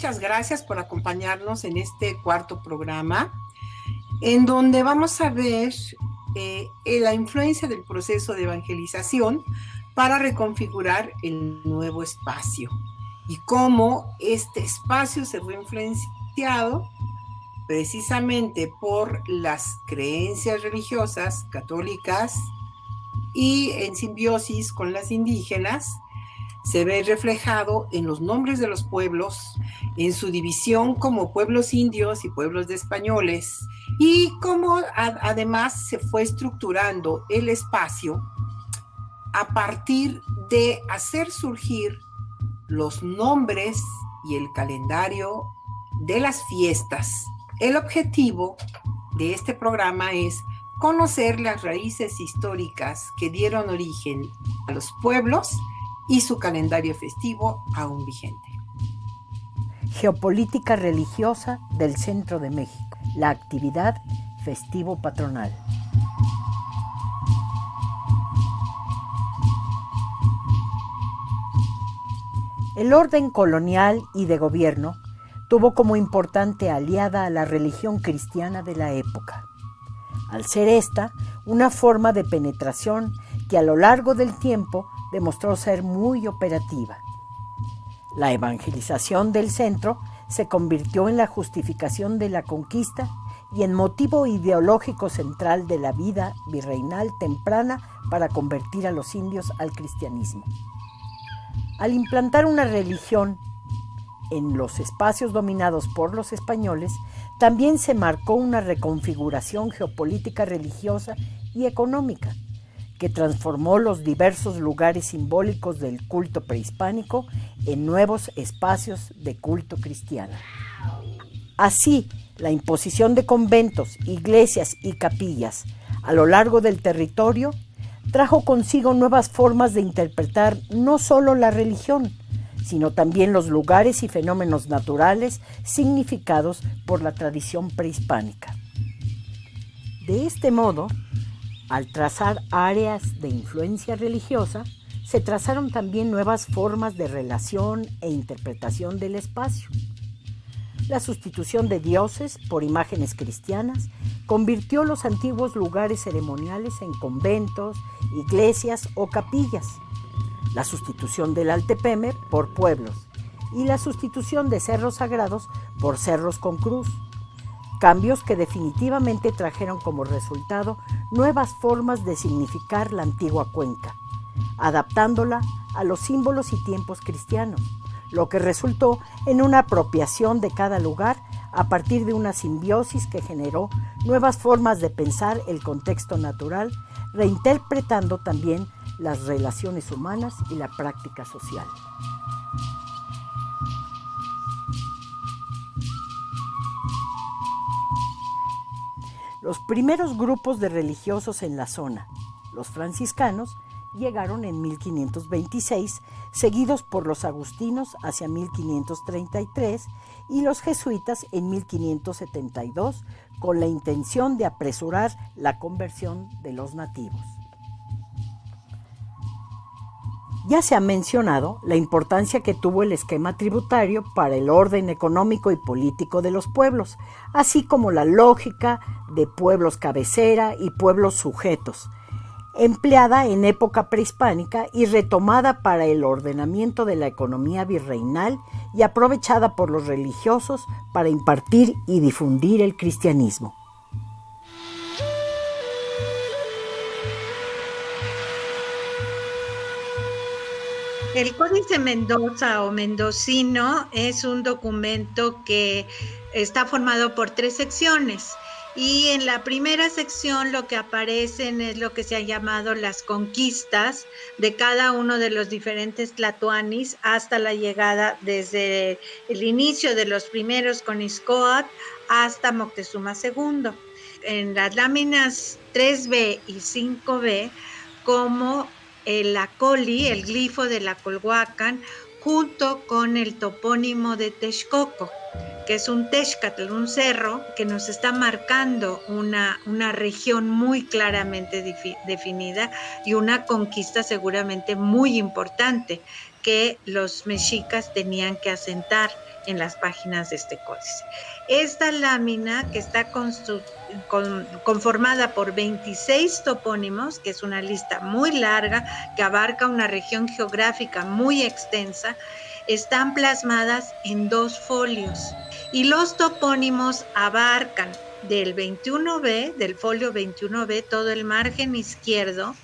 muchas gracias por acompañarnos en este cuarto programa, en donde vamos a ver la influencia del proceso de evangelización para reconfigurar el nuevo espacio y cómo este espacio se fue influenciado precisamente por las creencias religiosas católicas y en simbiosis con las indígenas. Se ve reflejado en los nombres de los pueblos, en su división como pueblos indios y pueblos de españoles, y cómo además se fue estructurando el espacio a partir de hacer surgir los nombres y el calendario de las fiestas. El objetivo de este programa es conocer las raíces históricas que dieron origen a los pueblos y su calendario festivo aún vigente. Geopolítica religiosa del centro de México. La actividad festivo patronal. El orden colonial y de gobierno tuvo como importante aliada a la religión cristiana de la época. Al ser esta una forma de penetración que a lo largo del tiempo demostró ser muy operativa. La evangelización del centro se convirtió en la justificación de la conquista y en motivo ideológico central de la vida virreinal temprana para convertir a los indios al cristianismo. Al implantar una religión en los espacios dominados por los españoles, también se marcó una reconfiguración geopolítica religiosa y económica, que transformó los diversos lugares simbólicos del culto prehispánico en nuevos espacios de culto cristiano. Así, la imposición de conventos, iglesias y capillas a lo largo del territorio trajo consigo nuevas formas de interpretar no solo la religión, sino también los lugares y fenómenos naturales significados por la tradición prehispánica. De este modo, al trazar áreas de influencia religiosa, se trazaron también nuevas formas de relación e interpretación del espacio. La sustitución de dioses por imágenes cristianas convirtió los antiguos lugares ceremoniales en conventos, iglesias o capillas. La sustitución del Altepeme por pueblos y la sustitución de cerros sagrados por cerros con cruz. Cambios que definitivamente trajeron como resultado nuevas formas de significar la antigua cuenca, adaptándola a los símbolos y tiempos cristianos, lo que resultó en una apropiación de cada lugar a partir de una simbiosis que generó nuevas formas de pensar el contexto natural, reinterpretando también las relaciones humanas y la práctica social. Los primeros grupos de religiosos en la zona, los franciscanos, llegaron en 1526, seguidos por los agustinos hacia 1533 y los jesuitas en 1572, con la intención de apresurar la conversión de los nativos. Ya se ha mencionado la importancia que tuvo el esquema tributario para el orden económico y político de los pueblos, así como la lógica de pueblos cabecera y pueblos sujetos, empleada en época prehispánica y retomada para el ordenamiento de la economía virreinal y aprovechada por los religiosos para impartir y difundir el cristianismo. El Códice Mendoza o mendocino es un documento que está formado por 3 secciones. Y en la primera sección lo que aparecen es lo que se ha llamado las conquistas de cada uno de los diferentes tlatoanis hasta la llegada desde el inicio de los primeros con Ixcoatl hasta Moctezuma II. En las láminas 3B y 5B, como el acoli, el glifo de la Colhuacan, junto con el topónimo de Texcoco, que es un Texcatl, un cerro que nos está marcando una región muy claramente definida y una conquista seguramente muy importante que los mexicas tenían que asentar en las páginas de este códice. Esta lámina, que está conformada por 26 topónimos, que es una lista muy larga, que abarca una región geográfica muy extensa, están plasmadas en 2 folios. Y los topónimos abarcan del 21B, del folio 21B, todo el margen izquierdo,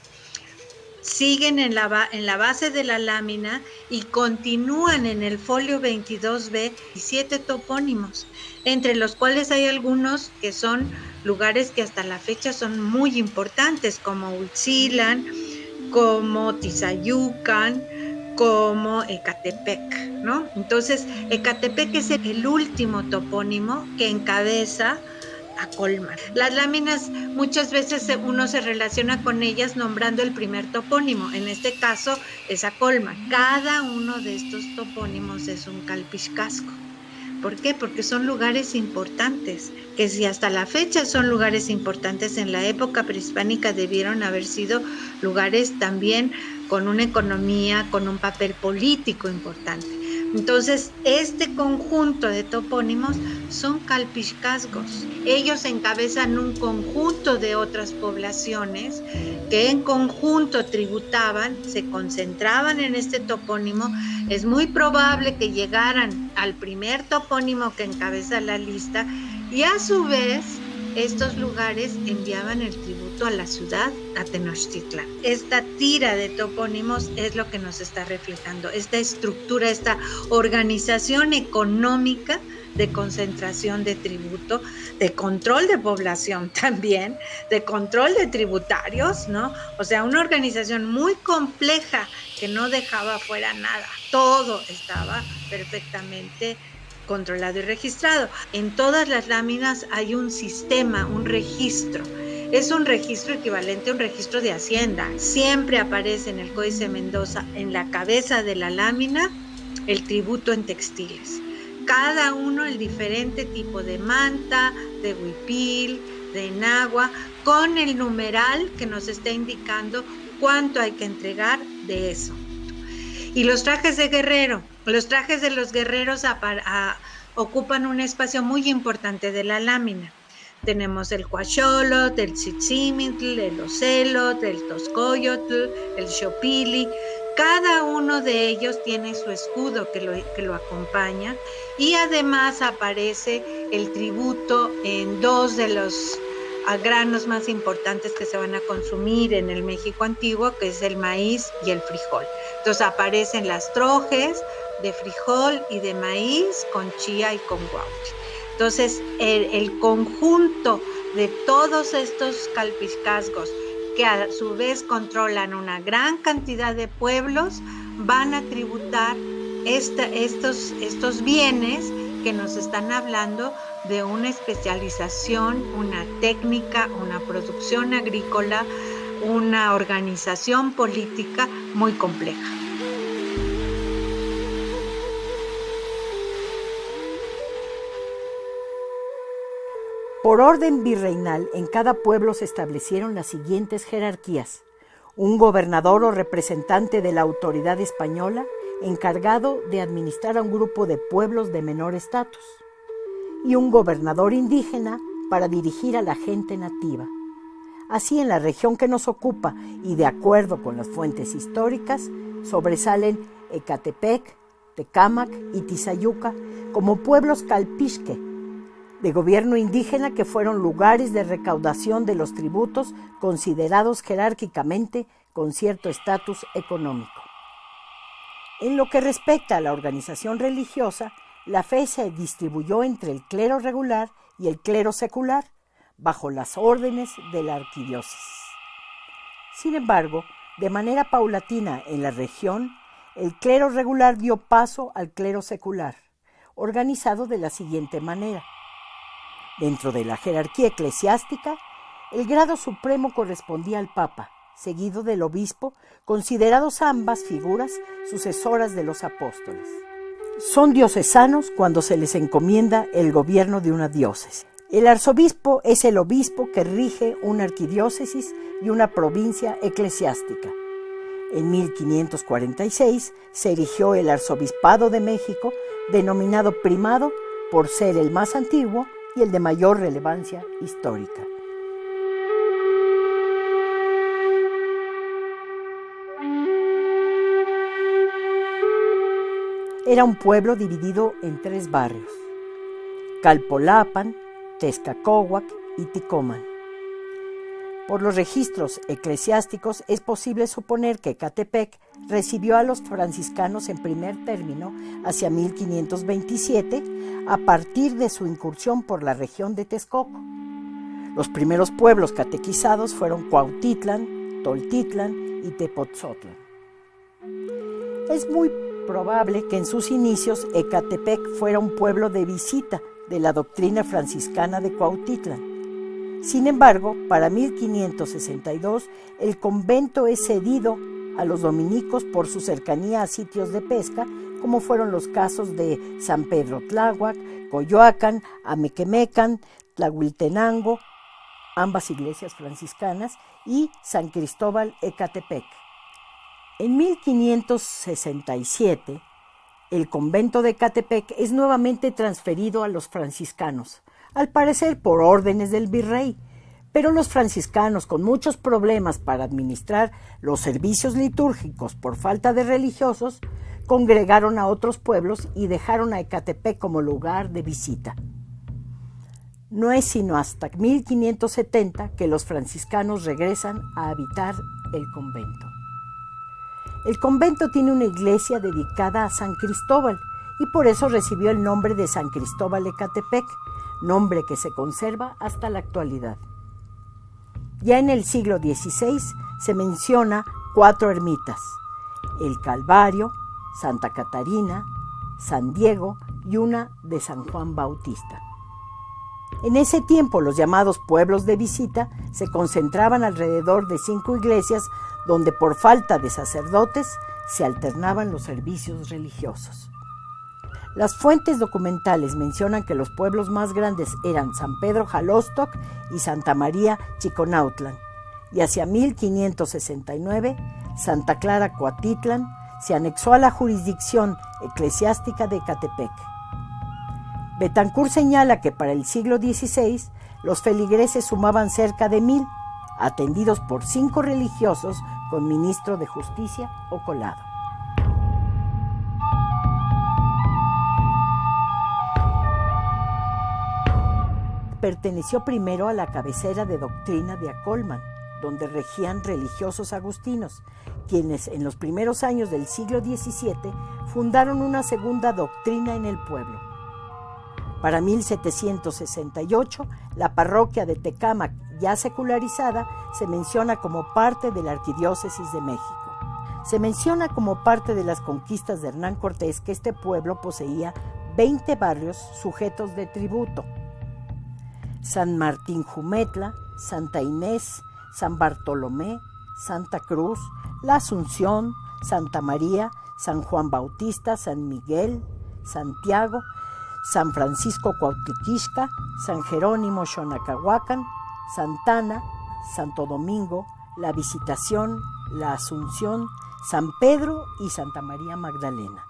siguen en la base de la lámina y continúan en el folio 22B 17 topónimos, entre los cuales hay algunos que son lugares que hasta la fecha son muy importantes, como Huitzilan, como Tizayucan, como Ecatepec, ¿no? Entonces, Ecatepec es el último topónimo que encabeza a Colman. Las láminas muchas veces uno se relaciona con ellas nombrando el primer topónimo, en este caso es a Colman. Cada uno de estos topónimos es un calpixcasco. ¿Por qué? Porque son lugares importantes, que si hasta la fecha son lugares importantes, en la época prehispánica debieron haber sido lugares también con una economía, con un papel político importante. Entonces, este conjunto de topónimos son calpixcascos. Ellos encabezan un conjunto de otras poblaciones que en conjunto tributaban, se concentraban en este topónimo. Es muy probable que llegaran al primer topónimo que encabeza la lista y a su vez estos lugares enviaban el tributo a la ciudad, a Tenochtitlan. Esta tira de topónimos es lo que nos está reflejando, esta estructura, esta organización económica de concentración de tributo, de control de población también, de control de tributarios, ¿no? O sea, una organización muy compleja que no dejaba fuera nada, todo estaba perfectamente controlado y registrado. En todas las láminas hay un sistema, un registro. Es un registro equivalente a un registro de Hacienda. Siempre aparece en el Códice Mendoza, en la cabeza de la lámina, el tributo en textiles. Cada uno el diferente tipo de manta, de huipil, de enagua, con el numeral que nos está indicando cuánto hay que entregar de eso. Y los trajes de guerrero. Los trajes de los guerreros ocupan un espacio muy importante de la lámina. Tenemos el Huacholotl, el Tzitzimintl, el Ocelotl, el Toscoyotl, el Xopili. Cada uno de ellos tiene su escudo que lo acompaña y además aparece el tributo en 2 de los granos más importantes que se van a consumir en el México antiguo, que es el maíz y el frijol. Entonces aparecen las trojes de frijol y de maíz con chía y con guauchi. Entonces el conjunto de todos estos calpixcascos, que a su vez controlan una gran cantidad de pueblos, van a tributar estos bienes que nos están hablando de una especialización, una técnica, una producción agrícola, una organización política muy compleja. Por orden virreinal, en cada pueblo se establecieron las siguientes jerarquías: un gobernador o representante de la autoridad española encargado de administrar a un grupo de pueblos de menor estatus, y un gobernador indígena para dirigir a la gente nativa. Así, en la región que nos ocupa y de acuerdo con las fuentes históricas, sobresalen Ecatepec, Tecámac y Tizayuca como pueblos calpixque, de gobierno indígena, que fueron lugares de recaudación de los tributos considerados jerárquicamente con cierto estatus económico. En lo que respecta a la organización religiosa, la fe se distribuyó entre el clero regular y el clero secular, bajo las órdenes de la arquidiócesis. Sin embargo, de manera paulatina en la región, el clero regular dio paso al clero secular, organizado de la siguiente manera. Dentro de la jerarquía eclesiástica, el grado supremo correspondía al Papa, seguido del obispo, considerados ambas figuras sucesoras de los apóstoles. Son diocesanos cuando se les encomienda el gobierno de una diócesis. El arzobispo es el obispo que rige una arquidiócesis y una provincia eclesiástica. En 1546 se erigió el arzobispado de México denominado primado por ser el más antiguo y el de mayor relevancia histórica. Era un pueblo dividido en 3 barrios: Calpolapan, Texcacóhuac y Ticomán. Por los registros eclesiásticos es posible suponer que Ecatepec recibió a los franciscanos en primer término hacia 1527 a partir de su incursión por la región de Texcoco. Los primeros pueblos catequizados fueron Cuautitlán, Toltitlán y Tepozotlán. Es muy probable que en sus inicios Ecatepec fuera un pueblo de visita de la doctrina franciscana de Cuautitlán. Sin embargo, para 1562, el convento es cedido a los dominicos por su cercanía a sitios de pesca, como fueron los casos de San Pedro Tláhuac, Coyoacán, Amequemecan, Tlahuiltenango, ambas iglesias franciscanas, y San Cristóbal Ecatepec. En 1567, el convento de Ecatepec es nuevamente transferido a los franciscanos, al parecer por órdenes del virrey, pero los franciscanos, con muchos problemas para administrar los servicios litúrgicos por falta de religiosos, congregaron a otros pueblos y dejaron a Ecatepec como lugar de visita. No es sino hasta 1570 que los franciscanos regresan a habitar el convento. El convento tiene una iglesia dedicada a San Cristóbal y por eso recibió el nombre de San Cristóbal Ecatepec, nombre que se conserva hasta la actualidad. Ya en el siglo XVI se menciona 4 ermitas: el Calvario, Santa Catarina, San Diego y una de San Juan Bautista. En ese tiempo los llamados pueblos de visita se concentraban alrededor de 5 iglesias donde por falta de sacerdotes se alternaban los servicios religiosos. Las fuentes documentales mencionan que los pueblos más grandes eran San Pedro Jalostoc y Santa María Chiconautlán, y hacia 1569 Santa Clara Cuatitlán se anexó a la jurisdicción eclesiástica de Ecatepec. Betancourt señala que para el siglo XVI los feligreses sumaban cerca de 1000, atendidos por 5 religiosos con ministro de justicia o colado. Perteneció primero a la cabecera de doctrina de Acolman, donde regían religiosos agustinos, quienes en los primeros años del siglo XVII fundaron una segunda doctrina en el pueblo. Para 1768, la parroquia de Tecámac, ya secularizada, se menciona como parte de la Arquidiócesis de México. Se menciona como parte de las conquistas de Hernán Cortés que este pueblo poseía 20 barrios sujetos de tributo: San Martín Jumetla, Santa Inés, San Bartolomé, Santa Cruz, La Asunción, Santa María, San Juan Bautista, San Miguel, Santiago, San Francisco Cuautiquixca, San Jerónimo Xonacahuacan, Santana, Santo Domingo, La Visitación, La Asunción, San Pedro y Santa María Magdalena.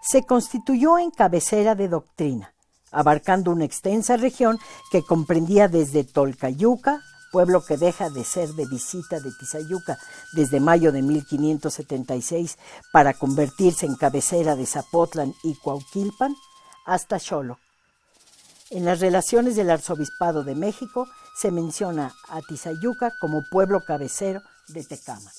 Se constituyó en cabecera de doctrina, abarcando una extensa región que comprendía desde Tolcayuca, pueblo que deja de ser de visita de Tizayuca desde mayo de 1576 para convertirse en cabecera de Zapotlán y Cuauquilpan, hasta Xolo. En las relaciones del Arzobispado de México se menciona a Tizayuca como pueblo cabecero de Tecámac.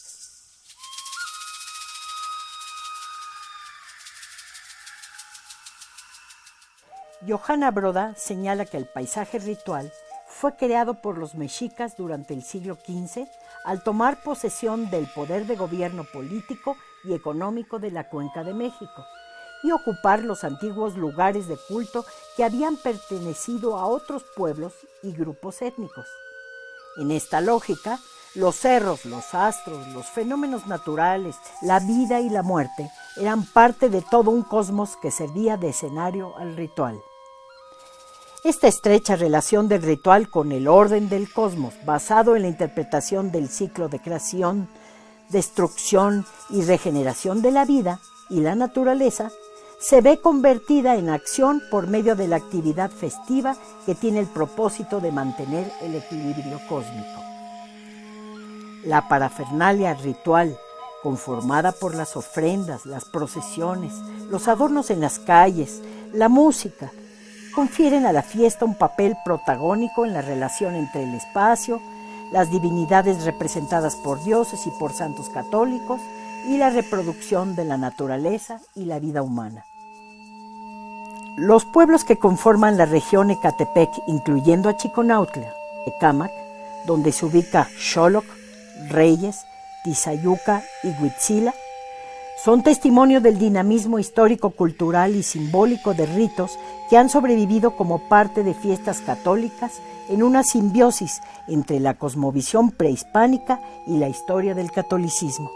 Johanna Broda señala que el paisaje ritual fue creado por los mexicas durante el siglo XV al tomar posesión del poder de gobierno político y económico de la Cuenca de México y ocupar los antiguos lugares de culto que habían pertenecido a otros pueblos y grupos étnicos. En esta lógica, los cerros, los astros, los fenómenos naturales, la vida y la muerte eran parte de todo un cosmos que servía de escenario al ritual. Esta estrecha relación del ritual con el orden del cosmos, basado en la interpretación del ciclo de creación, destrucción y regeneración de la vida y la naturaleza, se ve convertida en acción por medio de la actividad festiva que tiene el propósito de mantener el equilibrio cósmico. La parafernalia ritual, conformada por las ofrendas, las procesiones, los adornos en las calles, la música, confieren a la fiesta un papel protagónico en la relación entre el espacio, las divinidades representadas por dioses y por santos católicos y la reproducción de la naturaleza y la vida humana. Los pueblos que conforman la región Ecatepec, incluyendo a Chiconautla, Ecámac, donde se ubica Xoloc, Reyes, Tizayuca y Huitzila, son testimonio del dinamismo histórico, cultural y simbólico de ritos que han sobrevivido como parte de fiestas católicas en una simbiosis entre la cosmovisión prehispánica y la historia del catolicismo.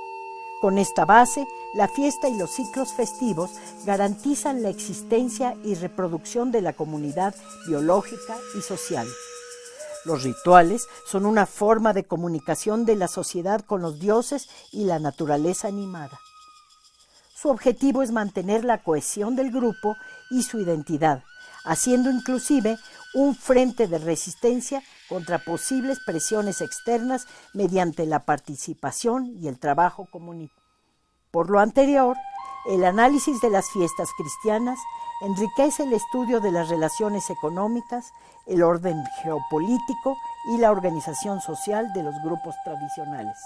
Con esta base, la fiesta y los ciclos festivos garantizan la existencia y reproducción de la comunidad biológica y social. Los rituales son una forma de comunicación de la sociedad con los dioses y la naturaleza animada. Su objetivo es mantener la cohesión del grupo y su identidad, haciendo inclusive un frente de resistencia contra posibles presiones externas mediante la participación y el trabajo comunitario. Por lo anterior, el análisis de las fiestas cristianas enriquece el estudio de las relaciones económicas, el orden geopolítico y la organización social de los grupos tradicionales.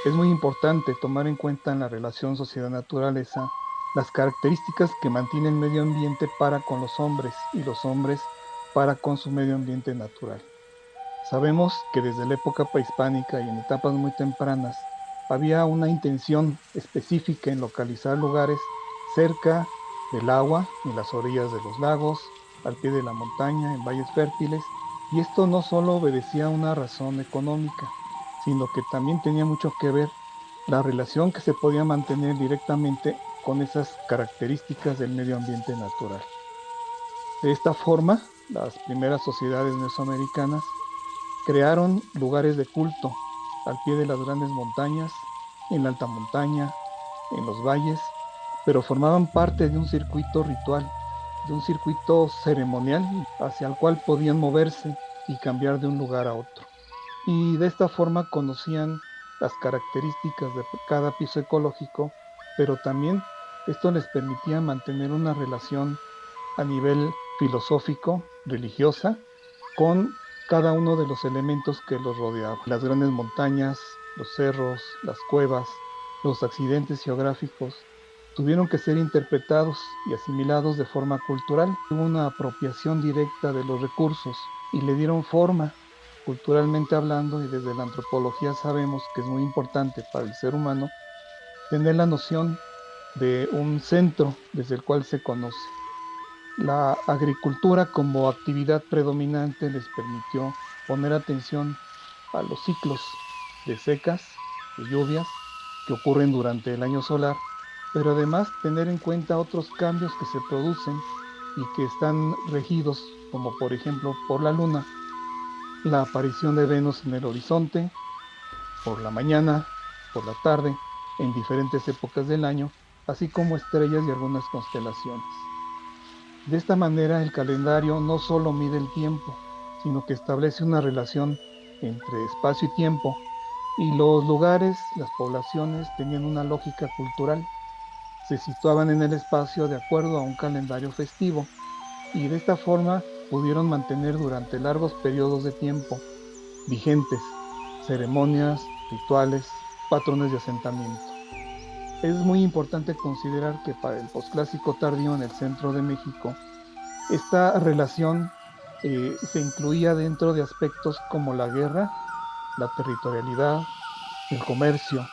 Es muy importante tomar en cuenta en la relación sociedad-naturaleza las características que mantiene el medio ambiente para con los hombres y los hombres para con su medio ambiente natural. Sabemos que desde la época prehispánica y en etapas muy tempranas había una intención específica en localizar lugares cerca del agua, en las orillas de los lagos, al pie de la montaña, en valles fértiles, y esto no solo obedecía a una razón económica, sino que también tenía mucho que ver la relación que se podía mantener directamente con esas características del medio ambiente natural. De esta forma, las primeras sociedades mesoamericanas crearon lugares de culto al pie de las grandes montañas, en la alta montaña, en los valles, pero formaban parte de un circuito ritual, de un circuito ceremonial hacia el cual podían moverse y cambiar de un lugar a otro. Y de esta forma conocían las características de cada piso ecológico, pero también esto les permitía mantener una relación a nivel filosófico, religiosa, con cada uno de los elementos que los rodeaban. Las grandes montañas, los cerros, las cuevas, los accidentes geográficos tuvieron que ser interpretados y asimilados de forma cultural. Hubo una apropiación directa de los recursos y le dieron forma culturalmente hablando, y desde la antropología sabemos que es muy importante para el ser humano tener la noción de un centro desde el cual se conoce. La agricultura como actividad predominante les permitió poner atención a los ciclos de secas, de lluvias que ocurren durante el año solar, pero además tener en cuenta otros cambios que se producen y que están regidos, como por ejemplo por la luna, la aparición de Venus en el horizonte, por la mañana, por la tarde, en diferentes épocas del año, así como estrellas y algunas constelaciones. De esta manera el calendario no solo mide el tiempo, sino que establece una relación entre espacio y tiempo, y los lugares, las poblaciones tenían una lógica cultural, se situaban en el espacio de acuerdo a un calendario festivo, y de esta forma pudieron mantener durante largos periodos de tiempo vigentes ceremonias, rituales, patrones de asentamiento. Es muy importante considerar que para el posclásico tardío en el centro de México, esta relación se incluía dentro de aspectos como la guerra, la territorialidad, el comercio,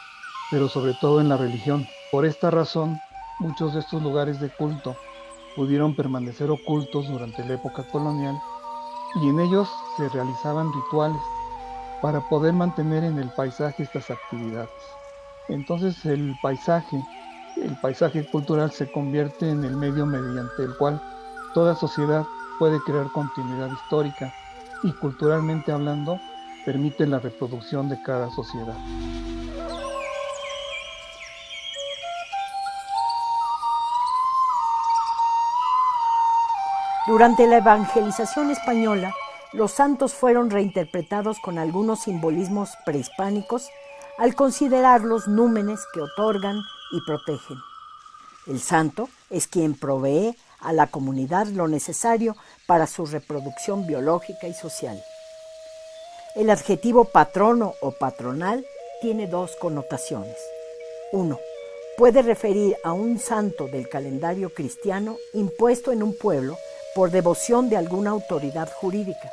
pero sobre todo en la religión. Por esta razón, muchos de estos lugares de culto pudieron permanecer ocultos durante la época colonial, y en ellos se realizaban rituales para poder mantener en el paisaje estas actividades. Entonces el paisaje cultural se convierte en el medio mediante el cual toda sociedad puede crear continuidad histórica y, culturalmente hablando, permite la reproducción de cada sociedad. Durante la evangelización española, los santos fueron reinterpretados con algunos simbolismos prehispánicos al considerarlos númenes que otorgan y protegen. El santo es quien provee a la comunidad lo necesario para su reproducción biológica y social. El adjetivo patrono o patronal tiene dos connotaciones. 1. Puede referir a un santo del calendario cristiano impuesto en un pueblo por devoción de alguna autoridad jurídica,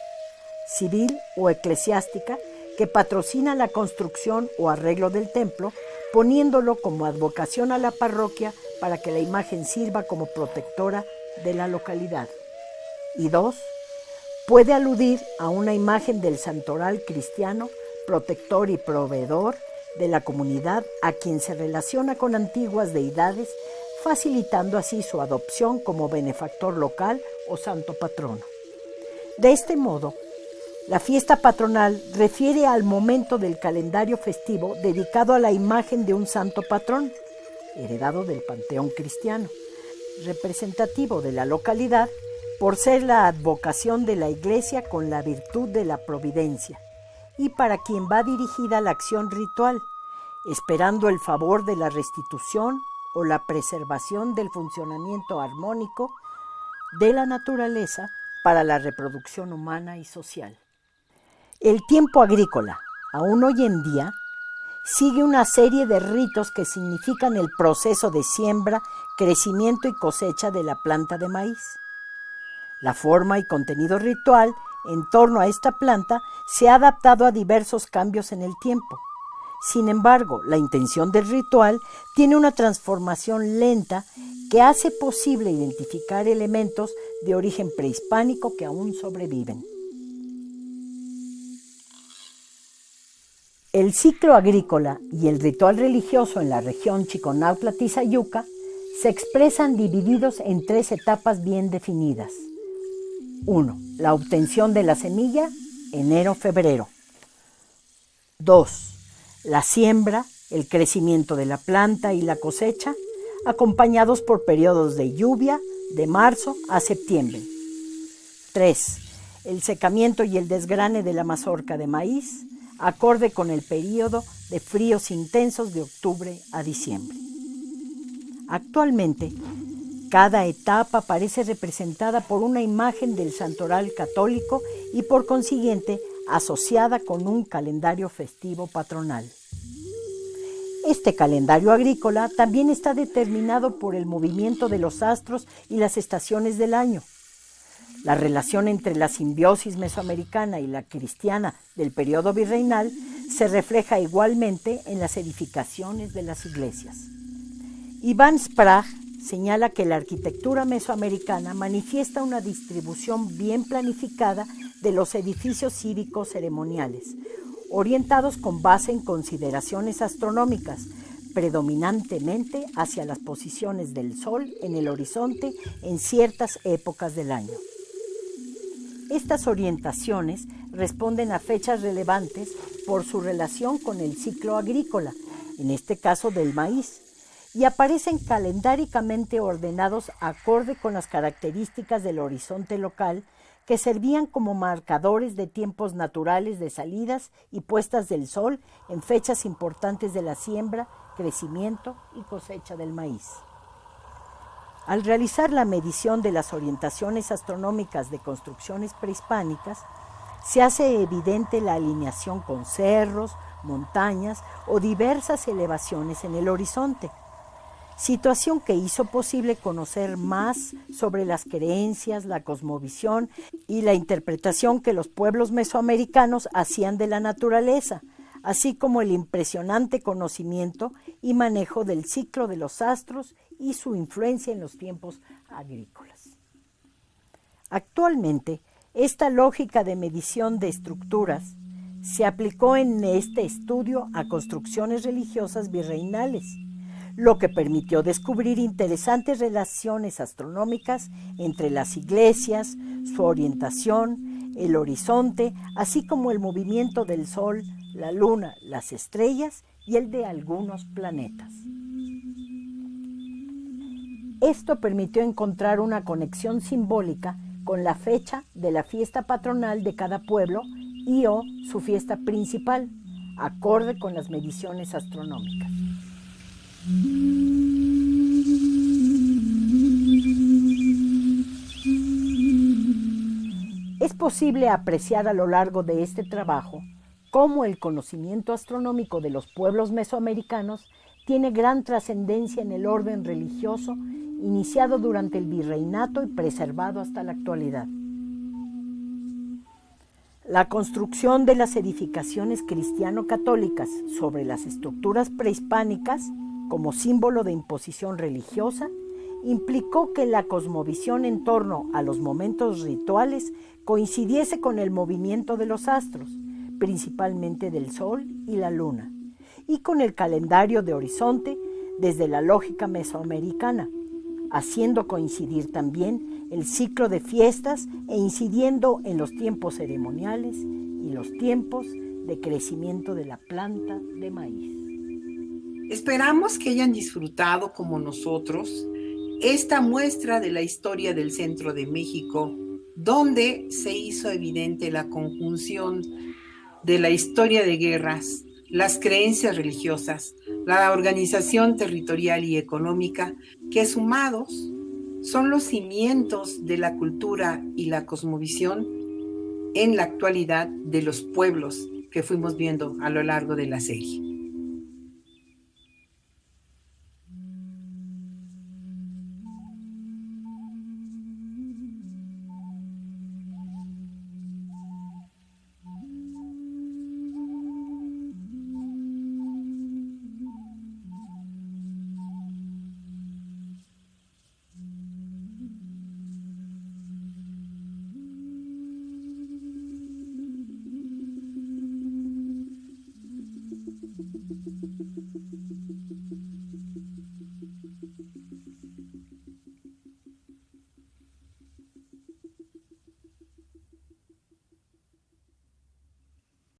civil o eclesiástica, que patrocina la construcción o arreglo del templo, poniéndolo como advocación a la parroquia para que la imagen sirva como protectora de la localidad. Y 2, puede aludir a una imagen del santoral cristiano, protector y proveedor de la comunidad, a quien se relaciona con antiguas deidades, facilitando así su adopción como benefactor local o santo patrono. De este modo, la fiesta patronal refiere al momento del calendario festivo dedicado a la imagen de un santo patrón, heredado del panteón cristiano, representativo de la localidad por ser la advocación de la Iglesia con la virtud de la providencia, y para quien va dirigida la acción ritual, esperando el favor de la restitución o la preservación del funcionamiento armónico de la naturaleza para la reproducción humana y social. El tiempo agrícola, aún hoy en día, sigue una serie de ritos que significan el proceso de siembra, crecimiento y cosecha de la planta de maíz. La forma y contenido ritual en torno a esta planta se ha adaptado a diversos cambios en el tiempo. Sin embargo, la intención del ritual tiene una transformación lenta que hace posible identificar elementos de origen prehispánico que aún sobreviven. El ciclo agrícola y el ritual religioso en la región Chiconautla-Tizayuca se expresan divididos en 3 etapas bien definidas. 1. La obtención de la semilla, enero-febrero. 2. La siembra, el crecimiento de la planta y la cosecha, acompañados por periodos de lluvia de marzo a septiembre. 3. El secamiento y el desgrane de la mazorca de maíz, acorde con el período de fríos intensos de octubre a diciembre. Actualmente, cada etapa parece representada por una imagen del santoral católico y por consiguiente asociada con un calendario festivo patronal. Este calendario agrícola también está determinado por el movimiento de los astros y las estaciones del año. La relación entre la simbiosis mesoamericana y la cristiana del periodo virreinal se refleja igualmente en las edificaciones de las iglesias. Iván Sprague señala que la arquitectura mesoamericana manifiesta una distribución bien planificada de los edificios cívicos ceremoniales, orientados con base en consideraciones astronómicas, predominantemente hacia las posiciones del Sol en el horizonte en ciertas épocas del año. Estas orientaciones responden a fechas relevantes por su relación con el ciclo agrícola, en este caso del maíz, y aparecen calendáricamente ordenados acorde con las características del horizonte local que servían como marcadores de tiempos naturales de salidas y puestas del sol en fechas importantes de la siembra, crecimiento y cosecha del maíz. Al realizar la medición de las orientaciones astronómicas de construcciones prehispánicas, se hace evidente la alineación con cerros, montañas o diversas elevaciones en el horizonte, situación que hizo posible conocer más sobre las creencias, la cosmovisión y la interpretación que los pueblos mesoamericanos hacían de la naturaleza, así como el impresionante conocimiento y manejo del ciclo de los astros y su influencia en los tiempos agrícolas. Actualmente, esta lógica de medición de estructuras se aplicó en este estudio a construcciones religiosas virreinales, lo que permitió descubrir interesantes relaciones astronómicas entre las iglesias, su orientación, el horizonte, así como el movimiento del Sol, la Luna, las estrellas y el de algunos planetas. Esto permitió encontrar una conexión simbólica con la fecha de la fiesta patronal de cada pueblo y o su fiesta principal, acorde con las mediciones astronómicas. Es posible apreciar a lo largo de este trabajo cómo el conocimiento astronómico de los pueblos mesoamericanos tiene gran trascendencia en el orden religioso iniciado durante el virreinato y preservado hasta la actualidad. La construcción de las edificaciones cristiano-católicas sobre las estructuras prehispánicas, como símbolo de imposición religiosa, implicó que la cosmovisión en torno a los momentos rituales coincidiese con el movimiento de los astros, principalmente del Sol y la Luna, y con el calendario de horizonte desde la lógica mesoamericana, haciendo coincidir también el ciclo de fiestas e incidiendo en los tiempos ceremoniales y los tiempos de crecimiento de la planta de maíz. Esperamos que hayan disfrutado como nosotros esta muestra de la historia del centro de México, donde se hizo evidente la conjunción de la historia de guerras, las creencias religiosas, la organización territorial y económica, que sumados son los cimientos de la cultura y la cosmovisión en la actualidad de los pueblos que fuimos viendo a lo largo de la serie.